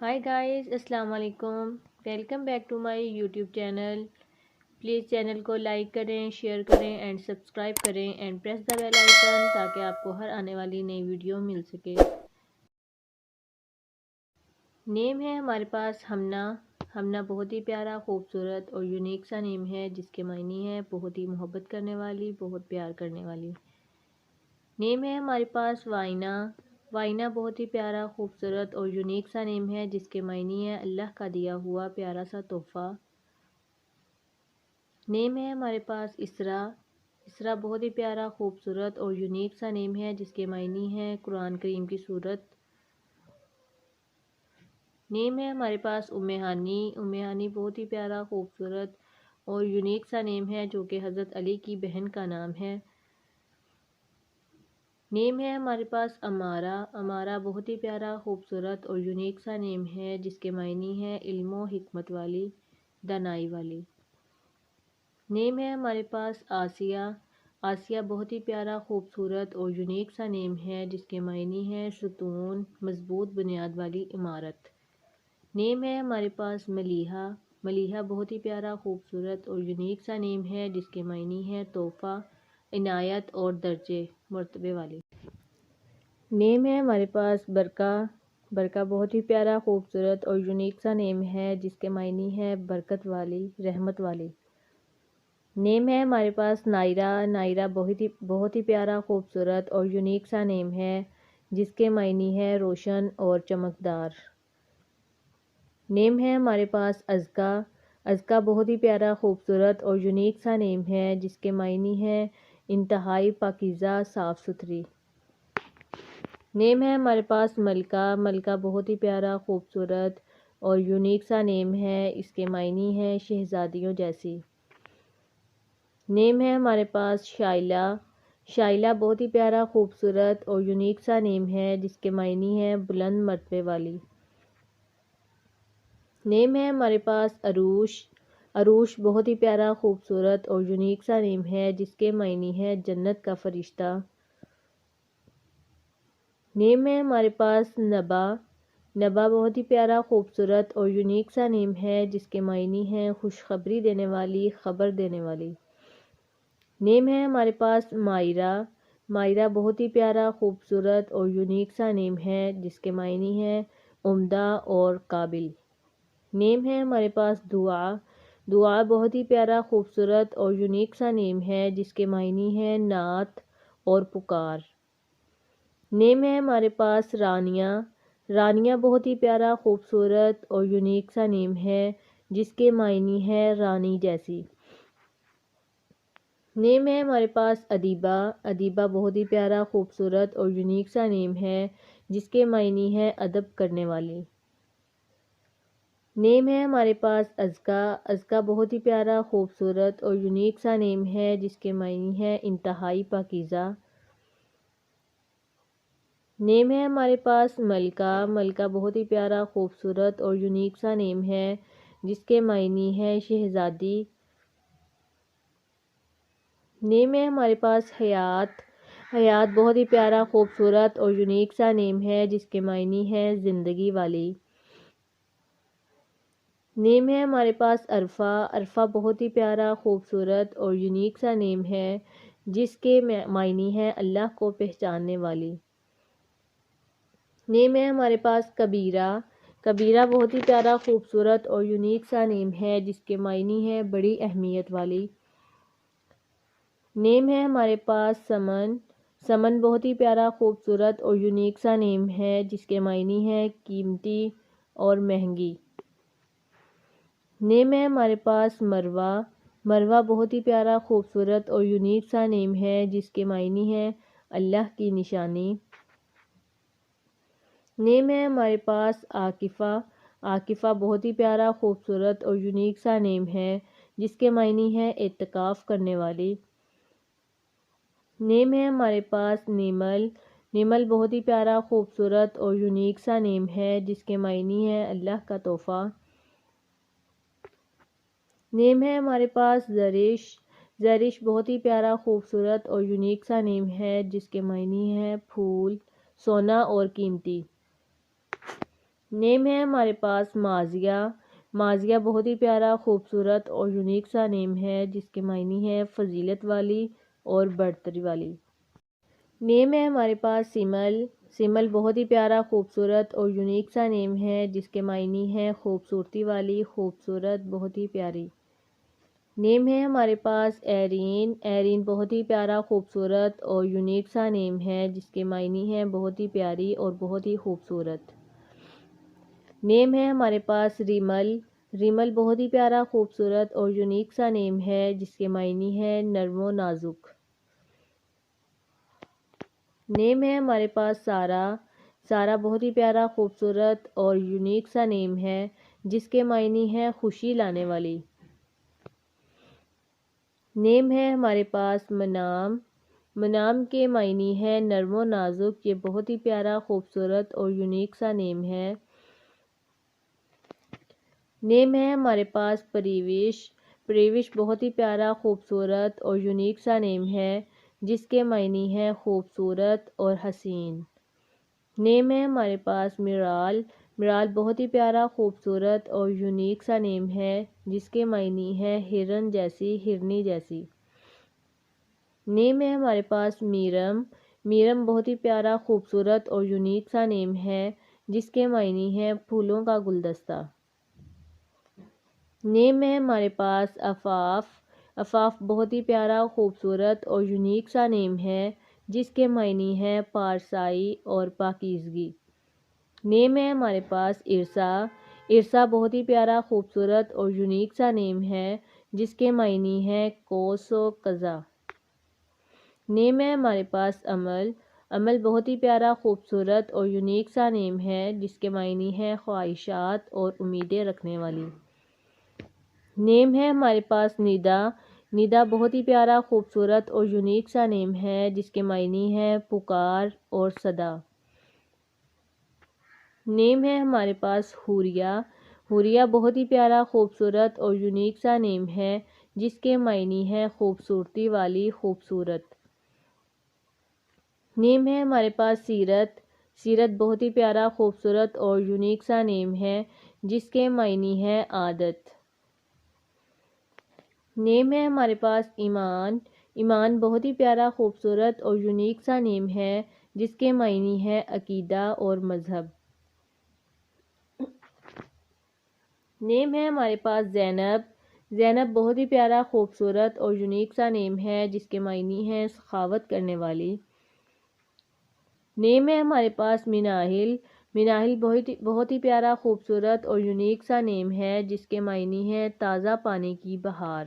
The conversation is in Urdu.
ہائی گائز، السلام علیکم. Welcome back to my YouTube channel. Please channel کو لائک کریں، شیئر کریں اینڈ سبسکرائب کریں and press the bell icon تاکہ آپ کو ہر آنے والی نئی ویڈیو مل سکے. نیم ہے ہمارے پاس ہمنا. ہمنا بہت ہی پیارا، خوبصورت اور یونیک سا نیم ہے جس کے معنی ہے بہت ہی محبت کرنے والی، بہت پیار کرنے والی. نیم ہے ہمارے پاس وائنا. وائنا بہت ہی پیارا، خوبصورت اور یونیک سا نیم ہے جس کے معنی ہے اللہ کا دیا ہوا پیارا سا تحفہ. نیم ہے ہمارے پاس اسرا. اسرا بہت ہی پیارا، خوبصورت اور یونیک سا نیم ہے جس کے معنی ہے قرآن کریم کی سورت. نیم ہے ہمارے پاس ام ہانی. ام ہانی بہت ہی پیارا، خوبصورت اور یونیک سا نیم ہے جو کہ حضرت علی کی بہن کا نام ہے. نیم ہے ہمارے پاس امارہ. امارہ بہت ہی پیارا، خوبصورت اور یونیک سا نیم ہے جس کے معنی ہے علم و حکمت والی، دانائی والی. نیم ہے ہمارے پاس آسیہ. آسیہ بہت ہی پیارا، خوبصورت اور یونیک سا نیم ہے جس کے معنی ہے ستون، مضبوط بنیاد والی عمارت. نیم ہے ہمارے پاس ملیحہ. ملیحہ بہت ہی پیارا، خوبصورت اور یونیک سا نیم ہے جس کے معنی ہے تحفہ، عنایت اور درجے مرتبے والی. نیم ہے ہمارے پاس برکہ. برکہ بہت ہی پیارا، خوبصورت اور یونیک سا نیم ہے جس کے معنی ہے برکت والی، رحمت والی. نیم ہے ہمارے پاس نائرہ. نائرہ بہت ہی پیارا، خوبصورت اور یونیک سا نیم ہے جس کے معنی ہے روشن اور چمکدار. نیم ہے ہمارے پاس ازکیٰ. ازکیٰ بہت ہی پیارا، خوبصورت اور یونیک سا نیم ہے جس کے معنی ہے انتہائی پاکیزہ، صاف ستھری. نیم ہے ہمارے پاس ملکہ. ملکہ بہت ہی پیارا، خوبصورت اور یونیک سا نیم ہے، اس کے معنی ہے شہزادیوں جیسی. نیم ہے ہمارے پاس شائلہ. شائلہ بہت ہی پیارا، خوبصورت اور یونیک سا نیم ہے جس کے معنی ہے بلند مرتبے والی. نیم ہے ہمارے پاس عروش. عروش بہت ہی پیارا، خوبصورت اور یونیک سا نیم ہے جس کے معنی ہے جنت کا فرشتہ. نیم ہے ہمارے پاس نبا. نبا بہت ہی پیارا، خوبصورت اور یونیک سا نیم ہے جس کے معنی ہے خوشخبری دینے والی، خبر دینے والی. نیم ہے ہمارے پاس مائرہ. مائرہ بہت ہی پیارا، خوبصورت اور یونیک سا نیم ہے جس کے معنی ہے عمدہ اور قابل. نیم ہے ہمارے پاس دعا. دعا بہت ہی پیارا، خوبصورت اور یونیک سا نیم ہے جس کے معنی ہے نعت اور پکار. نیم ہے ہمارے پاس رانیہ. رانیہ بہت ہی پیارا، خوبصورت اور یونیک سا نیم ہے جس کے معنی ہے رانی جیسی. نیم ہے ہمارے پاس ادیبہ. ادیبہ بہت ہی پیارا، خوبصورت اور یونیک سا نیم ہے جس کے معنی ہے ادب کرنے والی. نیم ہے ہمارے پاس ازکیٰ. ازکیٰ بہت ہی پیارا، خوبصورت اور یونیک سا نیم ہے جس کے معنی ہے انتہائی پاکیزہ. نیم ہے ہمارے پاس ملکہ. ملکہ بہت ہی پیارا، خوبصورت اور یونیک سا نیم ہے جس کے معنی ہے شہزادی. نیم ہے ہمارے پاس حیات. حیات بہت ہی پیارا، خوبصورت اور یونیک سا نیم ہے جس کے معنی ہے زندگی والی. نیم ہے ہمارے پاس عرفہ. عرفہ بہت ہی پیارا، خوبصورت اور یونیک سا نیم ہے جس کے معنی ہے اللہ کو پہچاننے والی. نیم ہے ہمارے پاس کبیرہ. کبیرہ بہت ہی پیارا، خوبصورت اور یونیک سا نیم ہے جس کے معنی ہے بڑی اہمیت والی. نیم ہے ہمارے پاس سمن. سمن بہت ہی پیارا، خوبصورت اور یونیک سا نیم ہے جس کے معنی ہے قیمتی اور مہنگی. نیم ہے ہمارے پاس مروہ. مروہ بہت ہی پیارا، خوبصورت اور یونیک سا نیم ہے جس کے معنی ہے اللہ کی نشانی. نیم ہے ہمارے پاس عاکفہ. عاکفہ بہت ہی پیارا، خوبصورت اور یونیک سا نیم ہے جس کے معنی ہے اعتکاف کرنے والی. نیم ہے ہمارے پاس نیمل. نیمل بہت ہی پیارا، خوبصورت اور یونیک سا نیم ہے جس کے معنی ہے اللہ کا تحفہ. نیم ہے ہمارے پاس زرش. زرش بہت ہی پیارا، خوبصورت اور یونیک سا نیم ہے جس کے معنی ہے پھول، سونا اور قیمتی. نیم ہے ہمارے پاس مازیہ، مازیہ بہت ہی پیارا، خوبصورت اور یونیک سا نیم ہے جس کے معنی ہے فضیلت والی اور برتری والی۔ نیم ہے ہمارے پاس سمل، سمل بہت ہی پیارا، خوبصورت اور یونیک سا نیم ہے جس کے معنی ہے خوبصورتی والی، خوبصورت، بہت ہی پیاری۔ نیم ہے ہمارے پاس ایرین، ایرین بہت ہی پیارا، خوبصورت اور یونیک سا نیم ہے جس کے معنی ہے بہت ہی پیاری اور بہت ہی خوبصورت۔ نیم ہے ہمارے پاس ریمل، ریمل بہت ہی پیارا، خوبصورت اور یونیک سا نیم ہے جس کے معنی ہے نرم و نازک۔ نیم ہے ہمارے پاس سارا، سارا بہت ہی پیارا، خوبصورت اور یونیک سا نیم ہے جس کے معنی ہے خوشی لانے والی۔ نیم ہے ہمارے پاس منام، منام کے معنی ہے نرم و نازک، یہ بہت ہی پیارا، خوبصورت اور یونیک سا نیم ہے۔ نیم ہے ہمارے پاس پریوش، پریوش بہت ہی پیارا، خوبصورت اور یونیک سا نیم ہے جس کے معنی ہے خوبصورت اور حسین۔ نیم ہے ہمارے پاس مرال، مرال بہت ہی پیارا، خوبصورت اور یونیک سا نیم ہے جس کے معنی ہے ہرن جیسی، ہرنی جیسی۔ نیم ہے ہمارے پاس میرم، میرم بہت ہی پیارا، خوبصورت اور یونیک سا نیم ہے جس کے معنی ہے پھولوں کا گلدستہ۔ نیم ہے ہمارے پاس عفاف، عفاف بہت ہی پیارا، خوبصورت اور یونیک سا نیم ہے جس کے معنی ہے پارسائی اور پاکیزگی۔ نیم ہے ہمارے پاس ارسا، ارسا بہت ہی پیارا، خوبصورت اور یونیک سا نیم ہے جس کے معنی ہے قوس و قزح۔ نیم ہے ہمارے پاس عمل، عمل بہت ہی پیارا، خوبصورت اور یونیک سا نیم ہے جس کے معنی ہے خواہشات اور امیدیں رکھنے والی۔ نیم ہے ہمارے پاس ندا، ندا بہت ہی پیارا، خوبصورت اور یونیک سا نیم ہے جس کے معنی ہے پکار اور صدا۔ نیم ہے ہمارے پاس حوریہ، حوریہ بہت ہی پیارا، خوبصورت اور یونیک سا نیم ہے جس کے معنی ہے خوبصورتی والی، خوبصورت۔ نیم ہے ہمارے پاس سیرت، سیرت بہت ہی پیارا، خوبصورت اور یونیک سا نیم ہے جس کے معنی ہے عادت۔ نیم ہے ہمارے پاس ایمان، ایمان بہت ہی پیارا، خوبصورت اور یونیک سا نیم ہے جس کے معنی ہے عقیدہ اور مذہب۔ نیم ہے ہمارے پاس زینب، زینب بہت ہی پیارا، خوبصورت اور یونیک سا نیم ہے جس کے معنی ہے سخاوت کرنے والی۔ نیم ہے ہمارے پاس مناہل، مناہل بہت ہی پیارا، خوبصورت اور یونیک سا نیم ہے جس کے معنی ہے تازہ پانی کی بہار۔